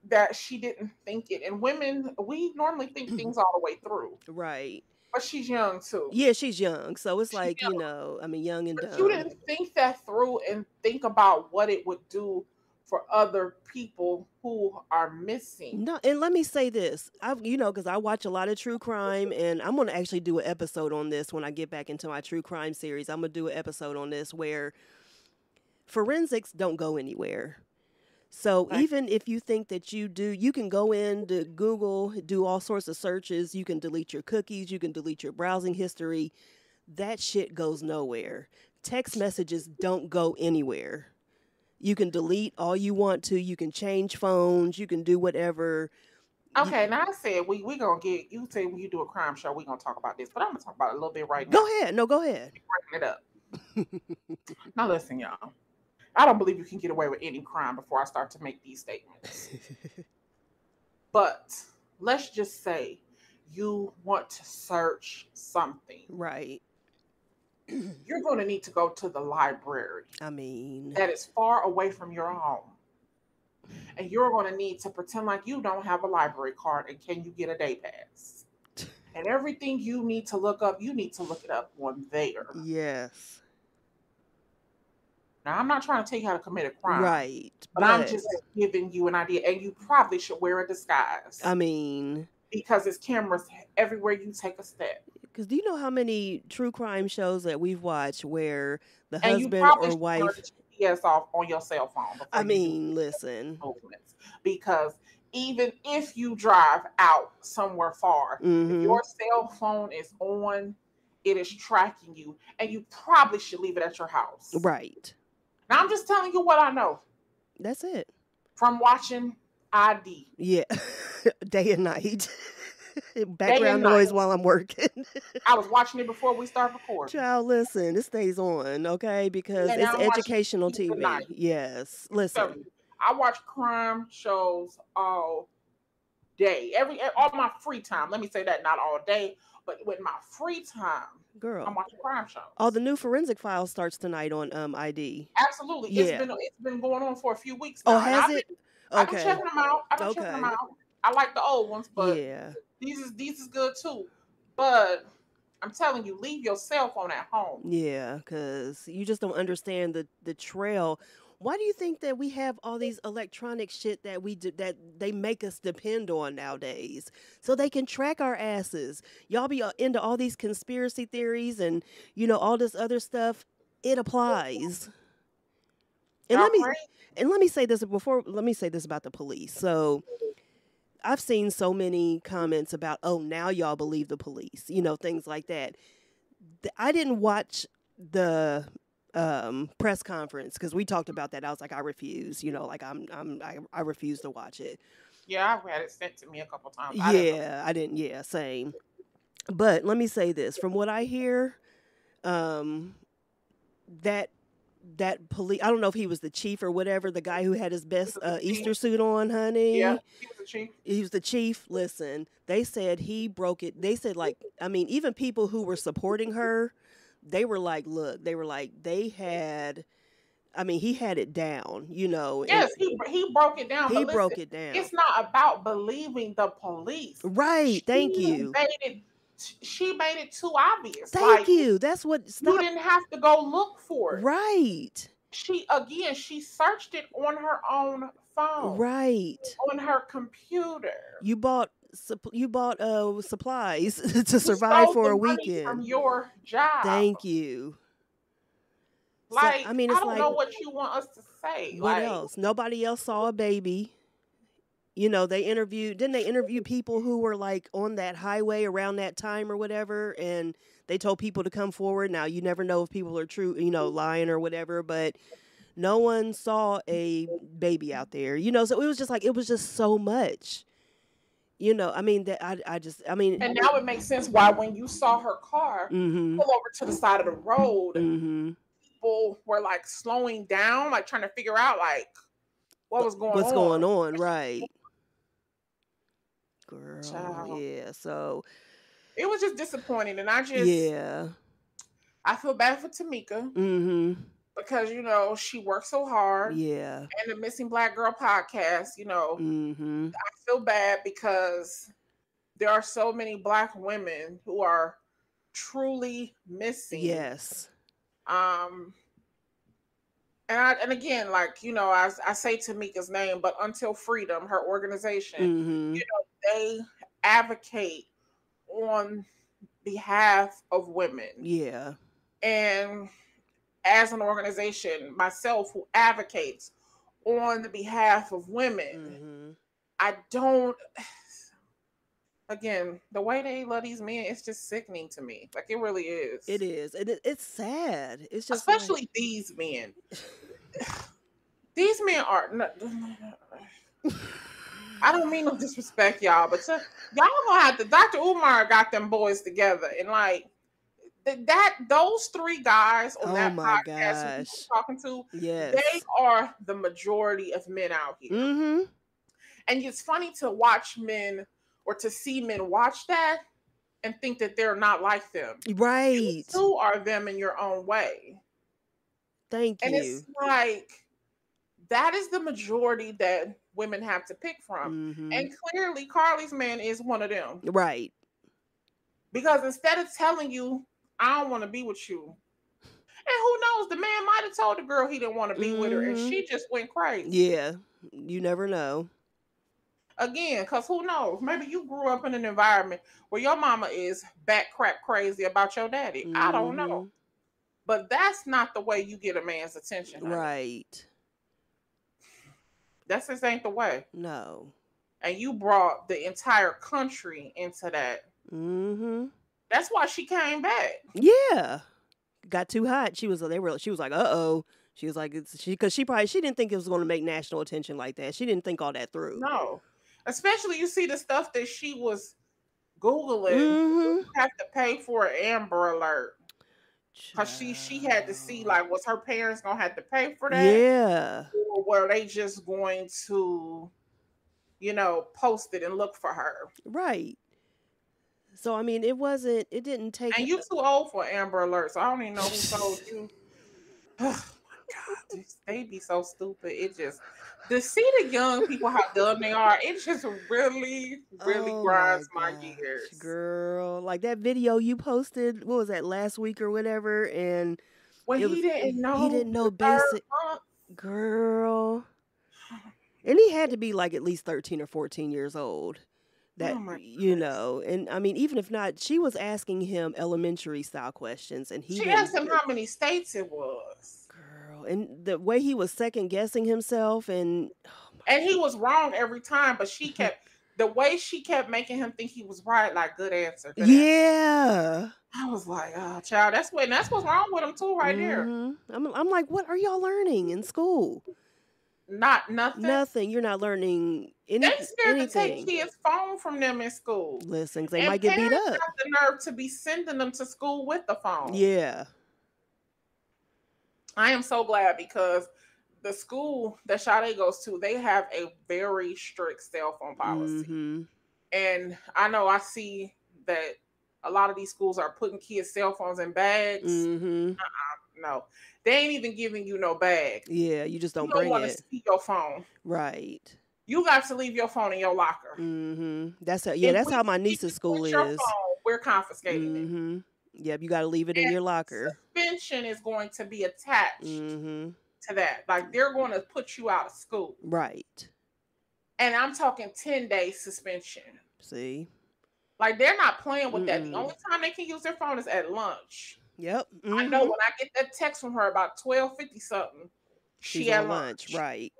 That she didn't think it. And women, we normally think things all the way through. Right. But she's young too. Yeah, she's young. So it's like, young. Young and dumb. You didn't think that through and think about what it would do for other people who are missing. No, and let me say this. Because I watch a lot of true crime, and I'm going to actually do an episode on this when I get back into my true crime series. I'm going to do an episode on this where forensics don't go anywhere. So even if you think that you do, you can go into Google, do all sorts of searches. You can delete your cookies. You can delete your browsing history. That shit goes nowhere. Text messages don't go anywhere. You can delete all you want to. You can change phones. You can do whatever. Okay, now I said we gonna get, you say when you do a crime show, we gonna talk about this, but I'm gonna talk about it a little bit right now. Go ahead. No, go ahead. Breaking it up. Now listen, y'all. I don't believe you can get away with any crime before I start to make these statements. But let's just say you want to search something. Right. You're going to need to go to the library. I mean, that is far away from your home. And you're going to need to pretend like you don't have a library card and can you get a day pass? And everything you need to look up, you need to look it up on there. Yes. Now, I'm not trying to tell you how to commit a crime. Right. But I'm just giving you an idea. And you probably should wear a disguise. I mean, because there's cameras everywhere you take a step. Because do you know how many true crime shows that we've watched where the husband or wife... GPS off on your cell phone. I mean, listen. Because even if you drive out somewhere far, if Mm-hmm. your cell phone is on, it is tracking you, and you probably should leave it at your house. Right. Now, I'm just telling you what I know That's it. from watching ID. Yeah. Day and night. Day Background and noise night. while I'm working. I was watching it before we start recording. Child, listen, it stays on, okay? Because And it's now I'm watching educational it TV. tonight. Yes. So, Listen. I watch crime shows all day. All my free time. Let me say that, not all day, but with my free time, Girl. I'm watching crime shows. Oh, the new Forensic Files starts tonight on ID. Absolutely. Yeah. It's been going on for a few weeks now. Oh, has it? I've been Okay. checking them out. I like the old ones, but Yeah. these is good too. But I'm telling you, leave your cell phone at home. Yeah, because you just don't understand the trail. Why do you think that we have all these electronic shit that that they make us depend on nowadays, so they can track our asses? Y'all be into all these conspiracy theories and all this other stuff. It applies. And Y'all let me say this about the police. So I've seen so many comments about, oh, now y'all believe the police, things like that. I didn't watch the press conference because we talked about that. I was like, I refuse, I refuse to watch it. Yeah, I've had it sent to me a couple times. I didn't. Yeah, same. But let me say this: from what I hear, that police, I don't know if he was the chief or whatever, the guy who had his best Easter suit on, honey. Yeah, he was the chief. He was the chief. Listen, they said he broke it. They said, even people who were supporting her, they were like, look, he had it down, Yes, he broke it down. He broke it down. It's not about believing the police. Right. Thank you. She made it too obvious. Thank you. That's what. You didn't have to go look for it. Right. She searched it on her own phone. Right. On her computer. You bought supplies to survive for a weekend from your job. Thank you. I don't know what you want us to say. What else? Nobody else saw a baby. Didn't they interview people who were on that highway around that time or whatever, and they told people to come forward. Now you never know if people are true, lying or whatever, but no one saw a baby out there, so it was just so much. And now it makes sense why when you saw her car pull over to the side of the road, people were slowing down, trying to figure out what's going on, right? Girl, child. Yeah. So it was just disappointing, and I feel bad for Tamika. Because she worked so hard. Yeah. And the Missing Black Girl podcast, I feel bad because there are so many Black women who are truly missing. Yes. And again, I say Tamika's name, but Until Freedom, her organization, they advocate on behalf of women. Yeah. And as an organization, myself, who advocates on the behalf of women, I don't. Again, the way they love these men, it's just sickening to me. It really is. It is, and it's sad. It's just especially these men. These men are. I don't mean no disrespect, y'all, but y'all gonna have to. Dr. Umar got them boys together, and those three guys on that podcast we're talking to, yes, they are the majority of men out here. And it's funny to watch men or to see men watch that and think that they're not like them. Right. You too are them in your own way. Thank you. And it's that is the majority that women have to pick from. And clearly Carlee's man is one of them. Right. Because instead of telling you, I don't want to be with you. And who knows, the man might have told the girl he didn't want to be with her and she just went crazy. Yeah. You never know. Again, because who knows? Maybe you grew up in an environment where your mama is back crap crazy about your daddy. I don't know. But that's not the way you get a man's attention. Honey. Right. That just ain't the way. No. and you brought the entire country into that. That's why she came back. Yeah. Got too hot. She was like, uh-oh. She was like, because she didn't think it was going to make national attention like that. She didn't think all that through. No. Especially you see the stuff that she was Googling. You have to pay for an Amber Alert. Because she had to see, like, was her parents going to have to pay for that? Yeah. Or were they just going to, post it and look for her? Right. So, I mean, it didn't take... And you too old for Amber Alert, so I don't even know who told you. Oh, my God. They be so stupid. It just... To see the young people, how dumb they are, it just really, really grinds my gears. Girl, like that video you posted, what was that, last week or whatever? And when he didn't know basic... Girl. And he had to be like at least 13 or 14 years old. That, and I mean, even if not, she was asking him elementary style questions, and she asked him how many states it was. Girl, and the way he was second guessing himself, and he was wrong every time, but she kept the way she kept making him think he was right. Like, good answer. Good answer. I was like, oh, child, that's what's wrong with him too, right there. I'm like, what are y'all learning in school? Nothing. Nothing. You're not learning anything. They scared to take kids' phone from them in school. Listen, they might get beat up. Have the nerve to be sending them to school with the phone. Yeah. I am so glad because the school that Sade goes to, they have a very strict cell phone policy. And I know I see that a lot of these schools are putting kids' cell phones in bags. No. They ain't even giving you no bag. Yeah, you just don't bring it. You don't want to see your phone. Right. You got to leave your phone in your locker. That's how my niece's school is. Your phone, we're confiscating it. Yep, you got to leave it in your locker. Suspension is going to be attached to that. Like, they're going to put you out of school. Right. And I'm talking 10-day suspension. See? Like, they're not playing with that. The only time they can use their phone is at lunch. Yep. I know when I get that text from her about 12:50 something, she at lunch. Right.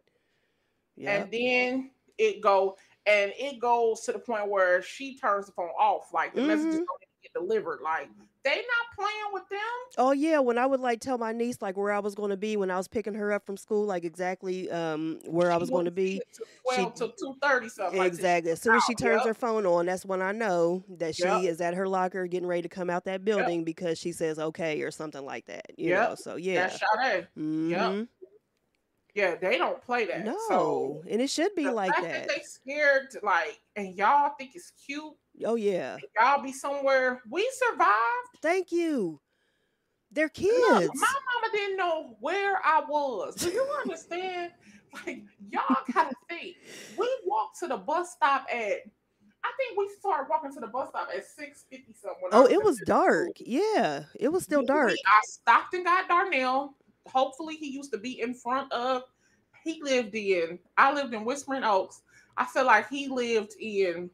Yep. And then it goes to the point where she turns the phone off. Like, the messages don't even get delivered. Like, they not playing with them. Oh yeah, when I would like tell my niece like where I was going to be when I was picking her up from school, like exactly where I was going to be. 12 to 2:30 something. Exactly. As soon as she turns her phone on, that's when I know that she is at her locker getting ready to come out that building because she says okay or something like that. You know. So yeah. That's Sade. Yep. Yeah, they don't play that. No, so, and it should be like that. They scared, like, and y'all think it's cute. Oh yeah. Y'all be somewhere. We survived. Thank you. They're kids. Look, my mama didn't know where I was. Do you understand? Like, y'all gotta think. We walked to the bus stop I think we started walking to the bus stop at 6:50 something. Oh, it was dark. Yeah, it was still dark. I stopped and got Darnell. Hopefully he used to be in front of, I lived in Whispering Oaks. I feel like he lived in,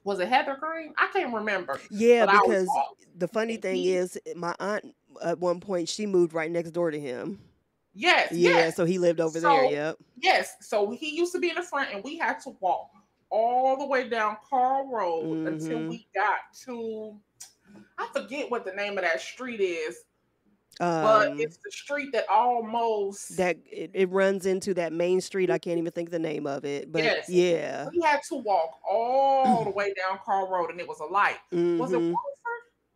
was it Heather Green? I can't remember. Yeah, because the funny thing is my aunt at one point, she moved right next door to him. Yes. Yeah, yes. so he lived over there, yep. Yes, so he used to be in the front and we had to walk all the way down Carl Road until we got to, I forget what the name of that street is. But it's the street that almost it runs into that main street. I can't even think the name of it, but yeah, we had to walk all the way down Carl Road, and it was a light. Was it Walford?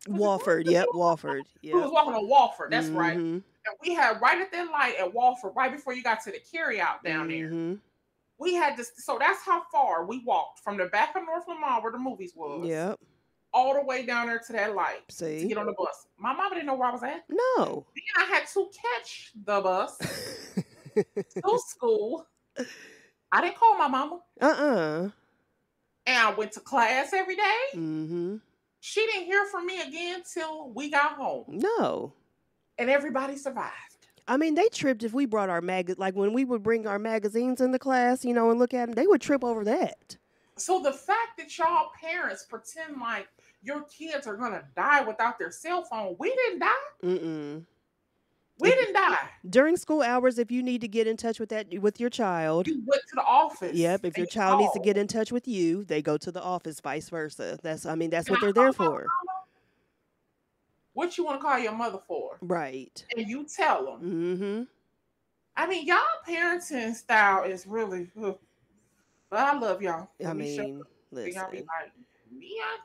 Walford, yep, Walford. Yep. We was walking on Walford. That's right. And we had right at that light at Walford, right before you got to the carry out down there. We had this. So that's how far we walked from the back of North Lamar where the movies was. Yep. All the way down there to that light. See? To get on the bus. My mama didn't know where I was at. No. Then I had to catch the bus to school. I didn't call my mama. And I went to class every day. She didn't hear from me again till we got home. No. And everybody survived. I mean, they tripped if we brought our like when we would bring our magazines into class, you know, and look at them, they would trip over that. So the fact that y'all parents pretend like your kids are going to die without their cell phone, we didn't die. We didn't die. During school hours, if you need to get in touch with your child, You went to the office. yep. If your and you child needs to called. get in touch with you, they go to the office. Vice versa. That's Can what I they're call there my for. mama? What you want to call your mother for? Right. And you tell them. Mm-hmm. I mean, y'all parenting style is really, ugh. But I love y'all. I Let me show mean, you. Y'all be listen. like, me out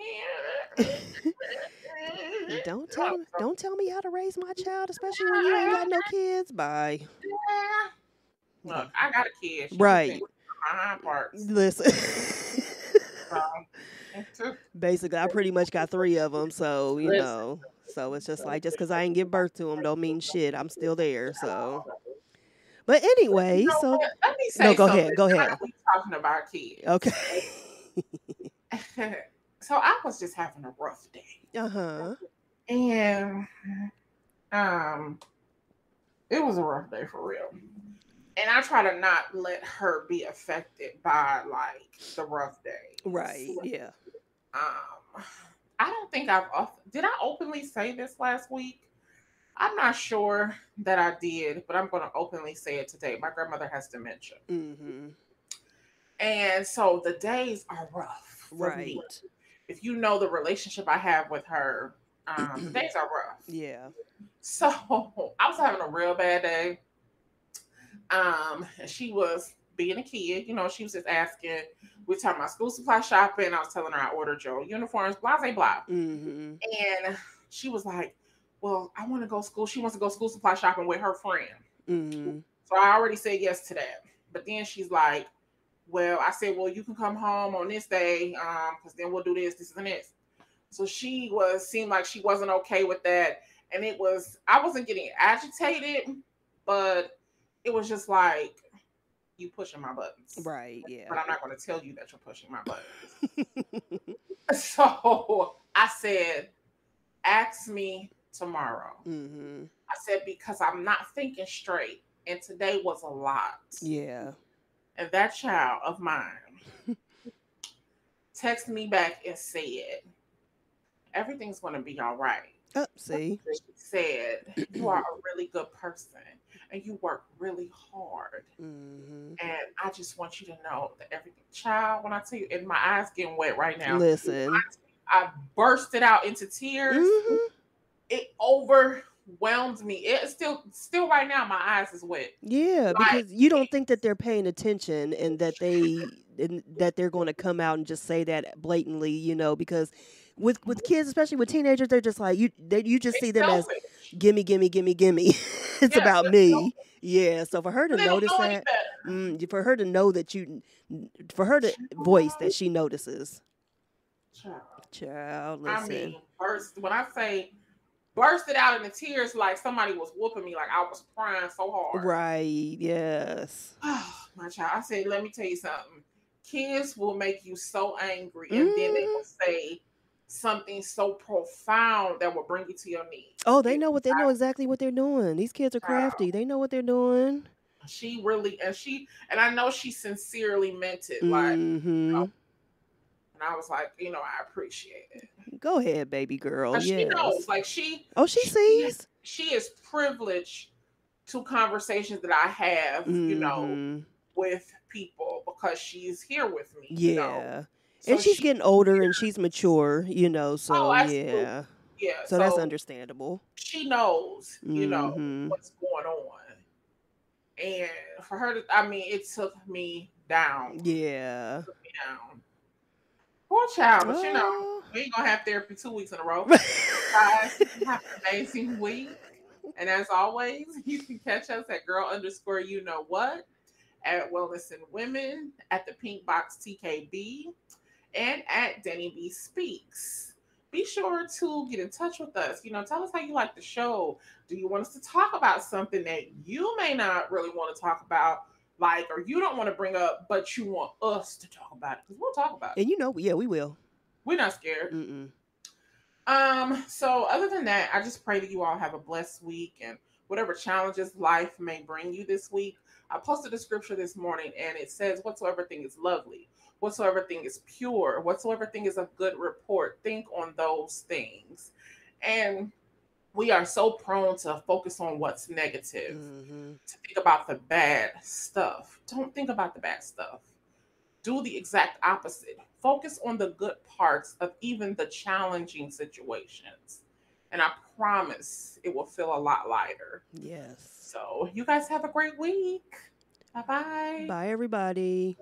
here. Don't tell me how to raise my child, especially when you ain't got no kids. Bye. Look, I got a kid. She just Right. been my hind parts. Listen. So, Basically, I pretty much got 3 of them, so listen. so it's just like just because I ain't give birth to them don't mean shit. I'm still there. So, but anyway, You know so what? Let me say no, go something. ahead, go ahead. We talking about kids. Okay. So I was just having a rough day. Uh-huh. And it was a rough day for real. And I try to not let her be affected by like the rough day. Right. Yeah. I don't think did I openly say this last week? I'm not sure that I did, but I'm going to openly say it today. My grandmother has dementia. Mm-hmm. And so the days are rough. Right. If you know the relationship I have with her, the days are rough. Yeah. So I was having a real bad day. And she was being a kid, she was just asking. We were talking about school supply shopping. I was telling her I ordered your uniforms, blah, blah, blah. Mm-hmm. And she was like, well, I want to go school. She wants to go school supply shopping with her friend. Mm-hmm. So I already said yes to that. But then she's like, well, I said, well, you can come home on this day, because then we'll do this, and this. So seemed like she wasn't okay with that. And I wasn't getting agitated, but it was just like, you pushing my buttons. Right, yeah. But I'm not going to tell you that you're pushing my buttons. So I said, ask me tomorrow. Mm-hmm. I said, because I'm not thinking straight. And today was a lot. Yeah. And that child of mine texted me back and said, everything's going to be all right. See? She said, you are a really good person and you work really hard. Mm-hmm. And I just want you to know that everything, child, when I tell you, and my eyes getting wet right now. Listen. I bursted out into tears. Mm-hmm. It overwhelmed me. It's still right now, my eyes is wet. Yeah, because you don't think that they're paying attention and that they're going to come out and just say that blatantly, because with kids, especially with teenagers, they're just like you just see them selfish. as gimme. It's about me. Selfish. Yeah, so for her to notice that, for her to know that for her to voice that she notices. Child, listen. I mean, when I say bursted out in the tears like somebody was whooping me, like I was crying so hard. Right, yes. My child, I said, let me tell you something. Kids will make you so angry, and then they will say something so profound that will bring you to your knees. Oh, they know exactly what they're doing. These kids are crafty. They know what they're doing. She really, and I know she sincerely meant it. Like, and I was like, I appreciate it. Go ahead, baby girl. Yes. She knows, like she sees. She is privileged to conversations that I have, with people because she's here with me. Yeah. So and she's getting older and she's mature, so yeah. Yeah. So that's understandable. She knows, what's going on. And for her to, it took me down. Yeah. It took me down. Poor child, but we ain't gonna have therapy 2 weeks in a row. Guys, have an amazing week. And as always, you can catch us at girl_you-know-what, at Wellness and Women, at the Pink Box TKB, and at DannieBSpeaks. Be sure to get in touch with us. Tell us how you like the show. Do you want us to talk about something that you may not really want to talk about, or you don't want to bring up, but you want us to talk about it? Because we'll talk about it. And we will. We're not scared. So other than that, I just pray that you all have a blessed week and whatever challenges life may bring you this week. I posted a scripture this morning and it says, whatsoever thing is lovely, whatsoever thing is pure, whatsoever thing is of good report, think on those things. And we are so prone to focus on what's negative, Mm-hmm. to think about the bad stuff. Don't think about the bad stuff. Do the exact opposite. Focus on the good parts of even the challenging situations. And I promise it will feel a lot lighter. Yes. So, you guys have a great week. Bye bye. Bye, everybody.